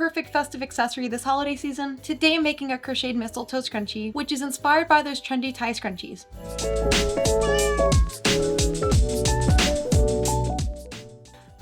perfect festive accessory this holiday season? Today I'm making a crocheted mistletoe scrunchie, which is inspired by those trendy tie scrunchies.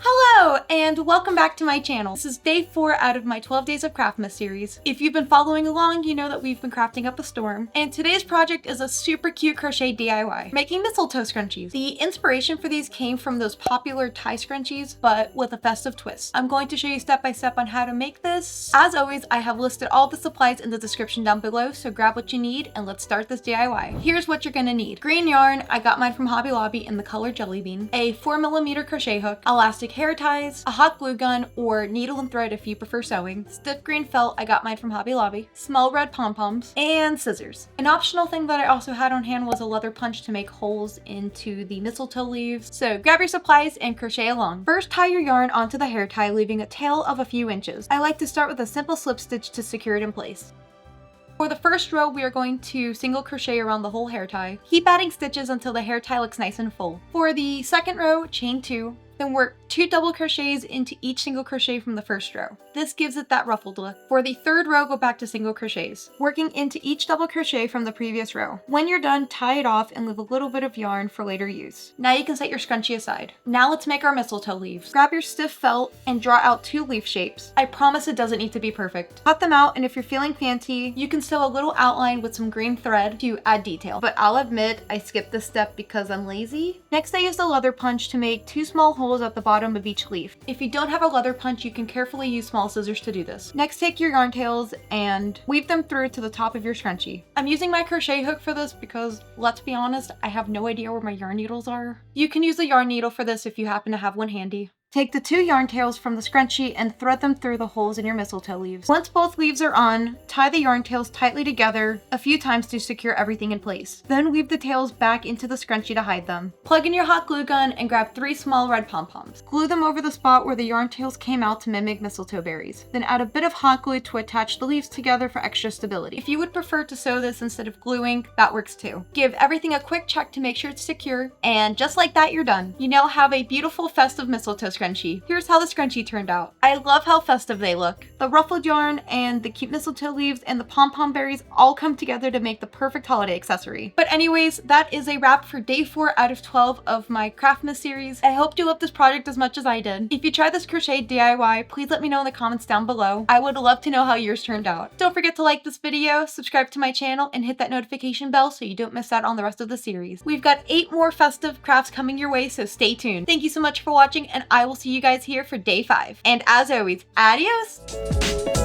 Hello, and welcome back to my channel. This is day 4 out of my 12 Days of Craftmas series. If you've been following along, you know that we've been crafting up a storm, and today's project is a super cute crochet DIY, making mistletoe scrunchies. The inspiration for these came from those popular tie scrunchies, but with a festive twist. I'm going to show you step by step on how to make this. As always, I have listed all the supplies in the description down below, so grab what you need and let's start this DIY. Here's what you're gonna need. Green yarn, I got mine from Hobby Lobby in the color Jelly Bean, a 4mm crochet hook, elastic hair ties, a hot glue gun or needle and thread if you prefer sewing, stiff green felt, I got mine from Hobby Lobby, small red pom-poms, and scissors. An optional thing that I also had on hand was a leather punch to make holes into the mistletoe leaves. So grab your supplies and crochet along. First, tie your yarn onto the hair tie, leaving a tail of a few inches. I like to start with a simple slip stitch to secure it in place. For the first row, we are going to single crochet around the whole hair tie. Keep adding stitches until the hair tie looks nice and full. For the second row, chain 2. Then work 2 double crochets into each single crochet from the first row. This gives it that ruffled look. For the third row, go back to single crochets, working into each double crochet from the previous row. When you're done, tie it off and leave a little bit of yarn for later use. Now you can set your scrunchie aside. Now let's make our mistletoe leaves. Grab your stiff felt and draw out 2 leaf shapes. I promise it doesn't need to be perfect. Cut them out, and if you're feeling fancy, you can sew a little outline with some green thread to add detail. But I'll admit, I skipped this step because I'm lazy. Next, I used a leather punch to make 2 small holes at the bottom of each leaf. If you don't have a leather punch, you can carefully use small scissors to do this. Next, take your yarn tails and weave them through to the top of your scrunchie. I'm using my crochet hook for this because, let's be honest, I have no idea where my yarn needles are. You can use a yarn needle for this if you happen to have one handy. Take the 2 yarn tails from the scrunchie and thread them through the holes in your mistletoe leaves. Once both leaves are on, tie the yarn tails tightly together a few times to secure everything in place. Then weave the tails back into the scrunchie to hide them. Plug in your hot glue gun and grab 3 small red pom-poms. Glue them over the spot where the yarn tails came out to mimic mistletoe berries. Then add a bit of hot glue to attach the leaves together for extra stability. If you would prefer to sew this instead of gluing, that works too. Give everything a quick check to make sure it's secure, and just like that, you're done. You now have a beautiful festive mistletoe scrunchie. Here's how the scrunchie turned out. I love how festive they look. The ruffled yarn and the cute mistletoe leaves and the pom-pom berries all come together to make the perfect holiday accessory. But anyways, that is a wrap for day 4 out of 12 of my Craftmas series. I hope you love this project as much as I did. If you tried this crochet DIY, please let me know in the comments down below. I would love to know how yours turned out. Don't forget to like this video, subscribe to my channel, and hit that notification bell so you don't miss out on the rest of the series. We've got 8 more festive crafts coming your way, so stay tuned. Thank you so much for watching, and I will see you guys here for day 5. And as always, adios!